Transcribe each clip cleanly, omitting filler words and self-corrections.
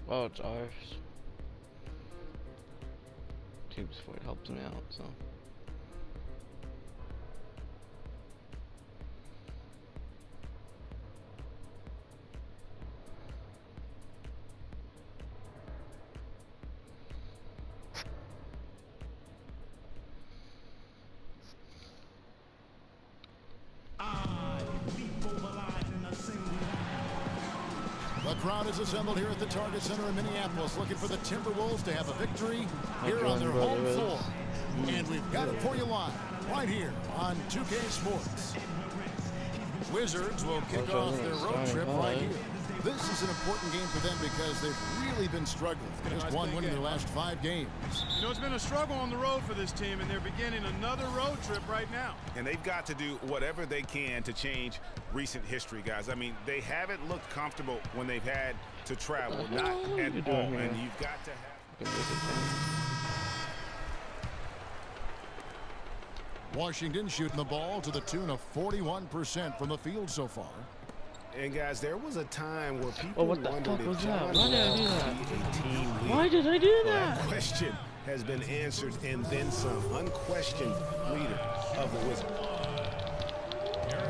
Well, it's ours. Teams Floyd helped me out, so. The crowd is assembled here at the Target Center in Minneapolis, looking for the Timberwolves to have a victory here on their home floor. And we've got it for you live, right here on 2K Sports. Wizards will kick off their road trip right here. This is an important game for them because they've really been struggling. Just one win in their last 5 games. You know, it's been a struggle on the road for this team, and they're beginning another road trip right now. And they've got to do whatever they can to change recent history, guys. I mean, they haven't looked comfortable when they've had to travel, not at all. And you've got to have... Washington shooting the ball to the tune of 41% from the field so far. And guys, there was a time where people Oh, what the wondered fuck if was John that? Why did I Wall do that? would be a team leader. Why did I do Well, that? that question has been answered, and then some. Unquestioned leader of the Wizards.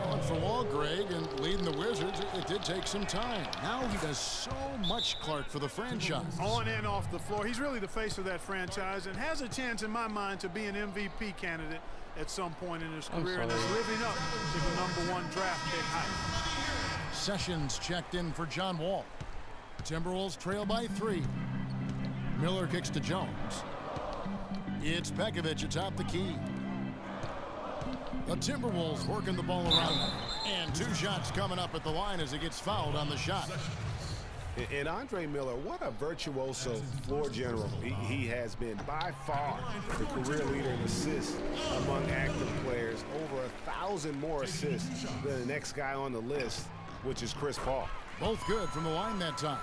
On for Wall, Greg, and leading the Wizards, it did take some time. Now he does so much, Clark, for the franchise. On and off the floor. He's really the face of that franchise and has a chance, in my mind, to be an MVP candidate at some point in his career, and is living up to the #1 draft pick hype. Sessions checked in for John Wall. Timberwolves trail by 3. Miller kicks to Jones. It's Pekovic atop the key. The Timberwolves working the ball around. And 2 shots coming up at the line as he gets fouled on the shot. And Andre Miller, what a virtuoso floor general he has been. By far the career leader in assists among active players. Over 1,000 more assists than the next guy on the list, which is Chris Paul. Both good from the line that time.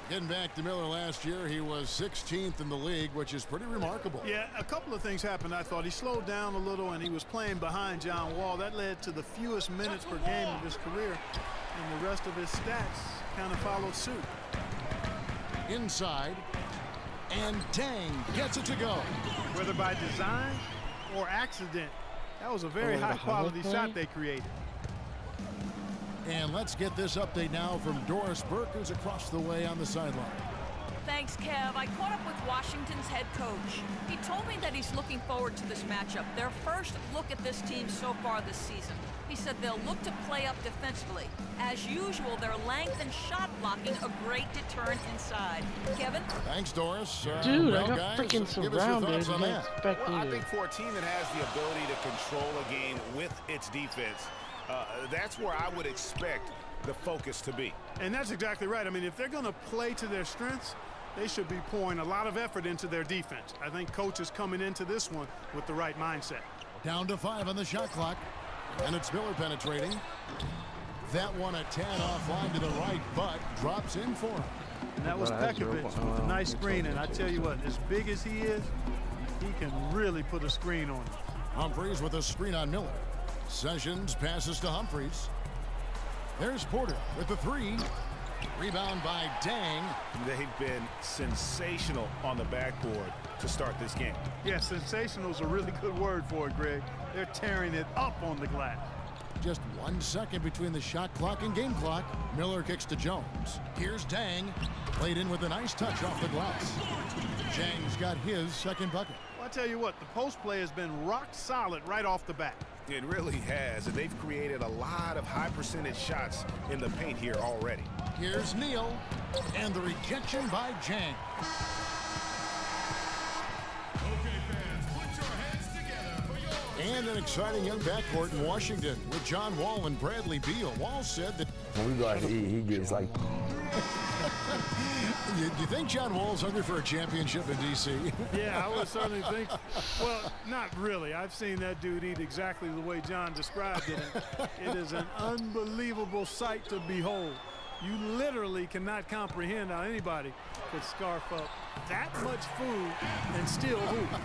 Getting back to Miller last year, he was 16th in the league, which is pretty remarkable. Yeah, a couple of things happened. I thought he slowed down a little, and he was playing behind John Wall. That led to the fewest minutes per game of his career, and the rest of his stats kind of followed suit. Inside, and Dang gets it to go. Whether by design or accident, that was a very high-quality shot they created. And let's get this update now from Doris Burke, who's across the way on the sideline. Thanks, Kev. I caught up with Washington's head coach. He told me that he's looking forward to this matchup, their first look at this team so far this season. He said they'll look to play up defensively. As usual, their length and shot blocking a great deterrent inside. Kevin? Thanks, Doris. Dude, well, I got guys, freaking give us your surrounded. thoughts on I that. expected Well, I it. think for a team that has the ability to control a game with its defense, that's where I would expect the focus to be. And that's exactly right. I mean, if they're going to play to their strengths, they should be pouring a lot of effort into their defense. I think coach is coming into this one with the right mindset. Down to 5 on the shot clock. And it's Miller penetrating. That one a tad offline to the right, but drops in for him. And that was Pekovic with a nice screen. And I tell you what, as big as he is, he can really put a screen on him. Humphries with a screen on Miller. Sessions passes to Humphries. There's Porter with the 3. Rebound by Dang. They've been sensational on the backboard to start this game. Yeah, sensational is a really good word for it, Greg. They're tearing it up on the glass. Just 1 second between the shot clock and game clock. Miller kicks to Jones. Here's Dang. Played in with a nice touch off the glass. Jang's got his second bucket. Well, I tell you what, the post play has been rock solid right off the bat. It really has, and they've created a lot of high percentage shots in the paint here already. Here's Neal, and the rejection by Jang. And an exciting young backcourt in Washington with John Wall and Bradley Beal. Wall said that... When we go out to eat, he gets like... You think John Wall's hungry for a championship in D.C.? Yeah, I would certainly think. Well, not really. I've seen that dude eat exactly the way John described it. And it is an unbelievable sight to behold. You literally cannot comprehend how anybody could scarf up that much food and still hoop.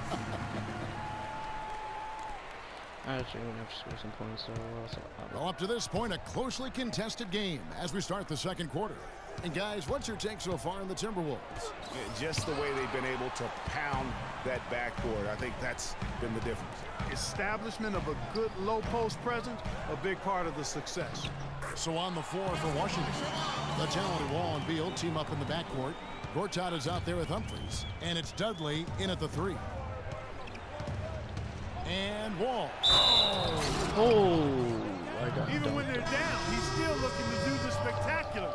I actually want to have to score some points, so Well, up to this point, a closely contested game as we start the second quarter. And guys, what's your take so far on the Timberwolves? Just the way they've been able to pound that backboard. I think that's been the difference. Establishment of a good low post presence, a big part of the success. So on the floor for Washington, the talented Wall and Beal team up in the backcourt. Gortat is out there with Humphries, and it's Dudley in at the 3. And Wall. Oh, I got Even when dunked they're on. down, he's still looking to do the spectacular.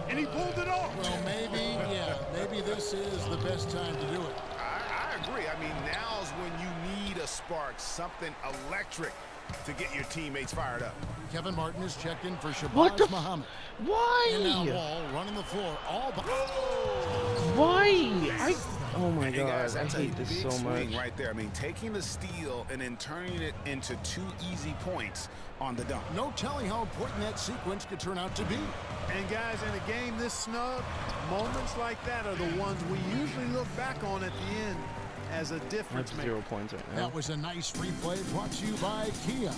And he pulled it off. Well, maybe this is the best time to do it. I agree. I mean, now's when you need a spark, something electric to get your teammates fired up. Kevin Martin is checked in for What the Shabazz Muhammad. And now Why? Wall running the floor all by. Why? Oh my Hey god, guys, I that's hate a this big so swing much. right there. I mean, taking the steal and then turning it into 2 easy points on the dunk. No telling how important that sequence could turn out to be. And guys, in a game this snug, moments like that are the ones we usually look back on at the end as a I have difference maker. 0 points right now. That was a nice free play brought to you by Kia.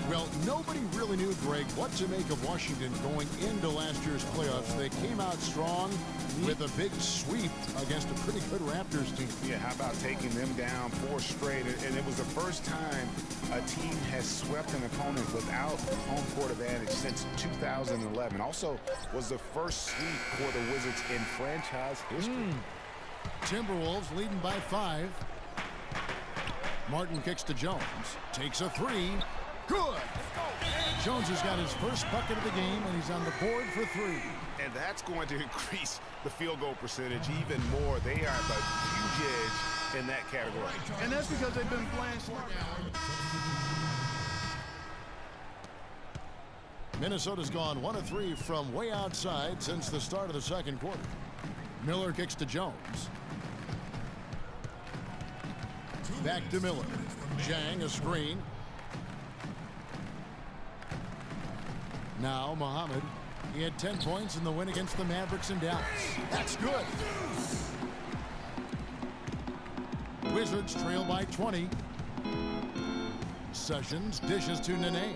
Well, nobody really knew, Greg, what to make of Washington going into last year's playoffs. They came out strong with a big sweep against a pretty good Raptors team. Yeah, how about taking them down 4 straight? And it was the first time a team has swept an opponent without home court advantage since 2011. Also was the first sweep for the Wizards in franchise history. Timberwolves leading by 5. Martin kicks to Jones. Takes a 3. Good. Jones has got his first bucket of the game, and he's on the board for 3. And that's going to increase the field goal percentage even more. They are the huge edge in that category. And that's because they've been playing smart. Minnesota's gone 1 of 3 from way outside since the start of the second quarter. Miller kicks to Jones. Back to Miller. Jang, a screen. Now Muhammad. He had 10 points in the win against the Mavericks in Dallas. That's good. Wizards trail by 20. Sessions dishes to Nene.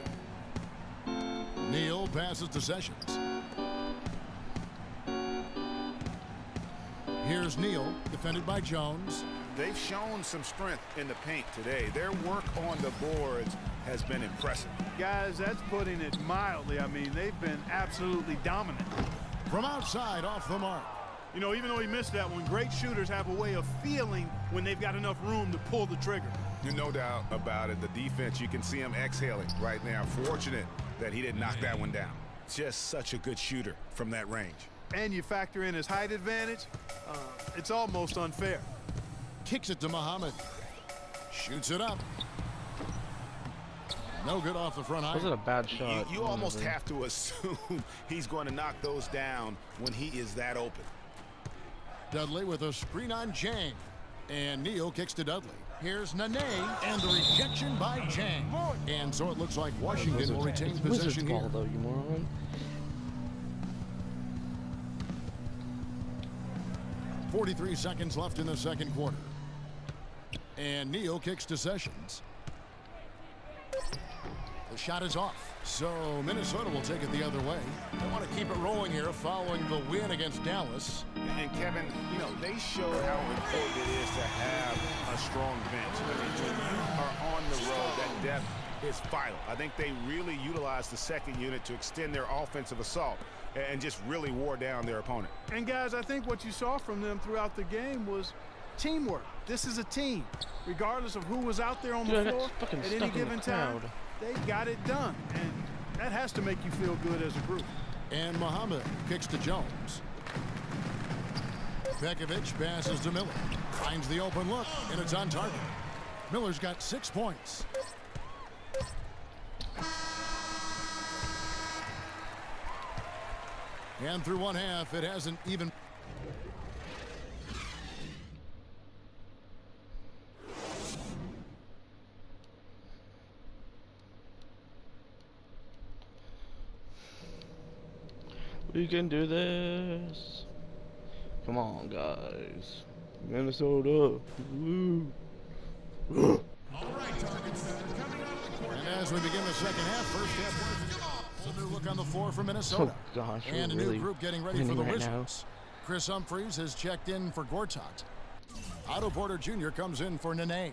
Neal passes to Sessions. Here's Neal, defended by Jones. They've shown some strength in the paint today. Their work on the boards has been impressive. Guys, that's putting it mildly. I mean, they've been absolutely dominant. From outside, off the mark. You know, even though he missed that one, great shooters have a way of feeling when they've got enough room to pull the trigger. No doubt about it. The defense, you can see him exhaling right now. Fortunate that he didn't knock that one down. Just such a good shooter from that range. And you factor in his height advantage, it's almost unfair. Kicks it to Muhammad. Shoots it up. No good off the front Was it iron. a bad shot? You almost have to assume he's going to knock those down when he is that open. Dudley with a screen on Jang. And Neal kicks to Dudley. Here's Nene, and the rejection by Jang. And so it looks like Washington will retain Wizards possession ball, here. though, you moron. 43 seconds left in the second quarter. And Neal kicks to Sessions. The shot is off. So Minnesota will take it the other way. They want to keep it rolling here following the win against Dallas. And Kevin, you know, they showed how important it is to have a strong bench. I mean, when you are on the road, that depth is vital. I think they really utilized the second unit to extend their offensive assault and just really wore down their opponent. And guys, I think what you saw from them throughout the game was teamwork. This is a team. Regardless of who was out there on Dude, I the got floor fucking at stuck any in the given time, crowd. they got it done. And that has to make you feel good as a group. And Muhammad kicks to Jones. Pekovic passes to Miller. Finds the open look, and it's on target. Miller's got 6 points. And through one half, it hasn't even... We can do this. Come on, guys. Minnesota. Woo. And as we begin the second half, first half. A new look on the floor for Minnesota. Oh gosh, And a we're really new group getting ready for winning the right now. Wizards. Chris Humphries has checked in for Gortat. Otto Porter Jr. comes in for Nene.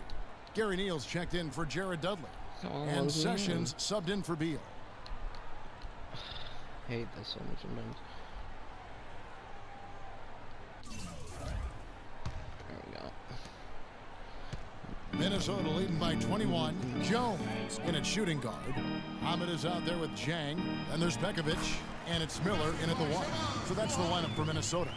Gary Neal's checked in for Jared Dudley. Oh, And man. Sessions subbed in for Beal. Hate that so much sometimes. There we go. Minnesota leading by 21. Jones in at shooting guard. Ahmed is out there with Jang. And there's Pekovic. And it's Miller in at the 1. So that's the lineup for Minnesota.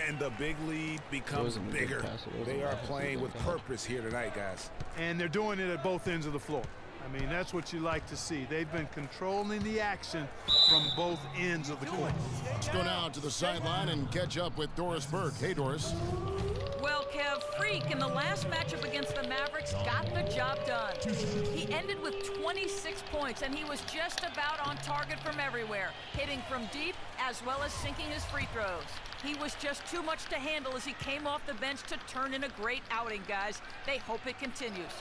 And the big lead becomes Wasn't a good bigger. pass, it wasn't They a are pass, it playing was with a pass. purpose here tonight, guys. And they're doing it at both ends of the floor. I mean, that's what you like to see. They've been controlling the action from both ends of the court. Let's go now to the sideline and catch up with Doris Burke. Hey, Doris. Well, Kev, Freak in the last matchup against the Mavericks got the job done. He ended with 26 points, and he was just about on target from everywhere, hitting from deep as well as sinking his free throws. He was just too much to handle as he came off the bench to turn in a great outing, guys. They hope it continues.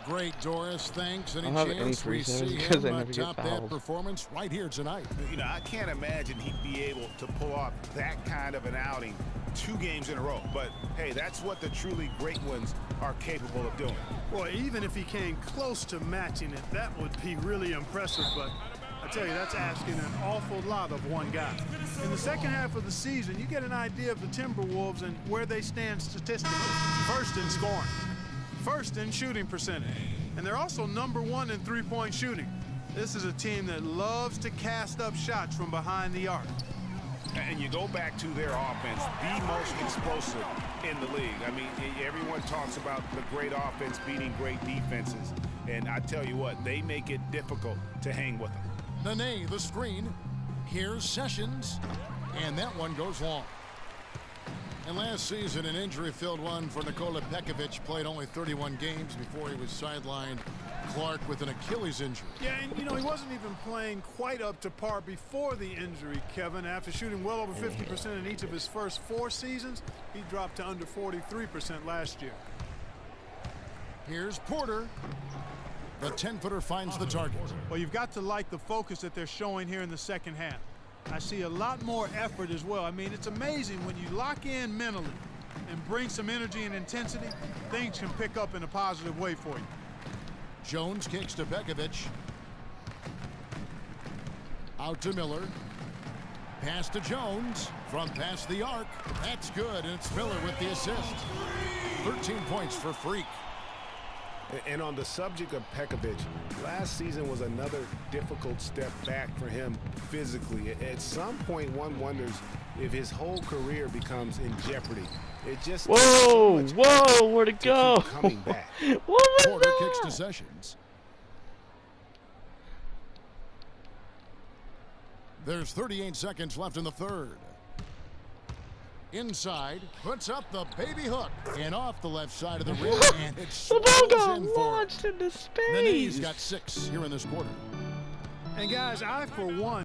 Great, Doris. Thanks. Any I don't have any chance free we throws see because I him never get top that fouled. performance right here tonight? You know, I can't imagine he'd be able to pull off that kind of an outing 2 games in a row. But, hey, that's what the truly great ones are capable of doing. Well, even if he came close to matching it, that would be really impressive. But I tell you, that's asking an awful lot of one guy. In the second half of the season, you get an idea of the Timberwolves and where they stand statistically. First in scoring, first in shooting percentage, and they're also #1 in three-point shooting. This is a team that loves to cast up shots from behind the arc. And you go back to their offense, the most explosive in the league. I mean, everyone talks about the great offense beating great defenses. And I tell you what, they make it difficult to hang with them. Nene, the screen. Here's Sessions. And that one goes long. And last season, an injury-filled one for Nikola Pekovic. Played only 31 games before he was sidelined. Clark with an Achilles injury. Yeah, and you know, he wasn't even playing quite up to par before the injury, Kevin. After shooting well over 50% in each of his first 4 seasons, he dropped to under 43% last year. Here's Porter. The 10-footer finds the target. Well, you've got to like the focus that they're showing here in the second half. I see a lot more effort as well. I mean, it's amazing when you lock in mentally and bring some energy and intensity, things can pick up in a positive way for you. Jones kicks to Pekovic. Out to Miller. Pass to Jones from past the arc. That's good, and it's Miller with the assist. 13 points for Freak. And on the subject of Pekovic, last season was another difficult step back for him physically. At some point, one wonders if his whole career becomes in jeopardy. It just Whoa, whoa, where'd it to go? keep coming back. What was Porter that? kicks to Sessions. There's 38 seconds left in the third. Inside, puts up the baby hook. And off the left side of the rim, and it The ball swirls got in for him. launched into Nene's space. got 6 here in this quarter. And guys, I, for one,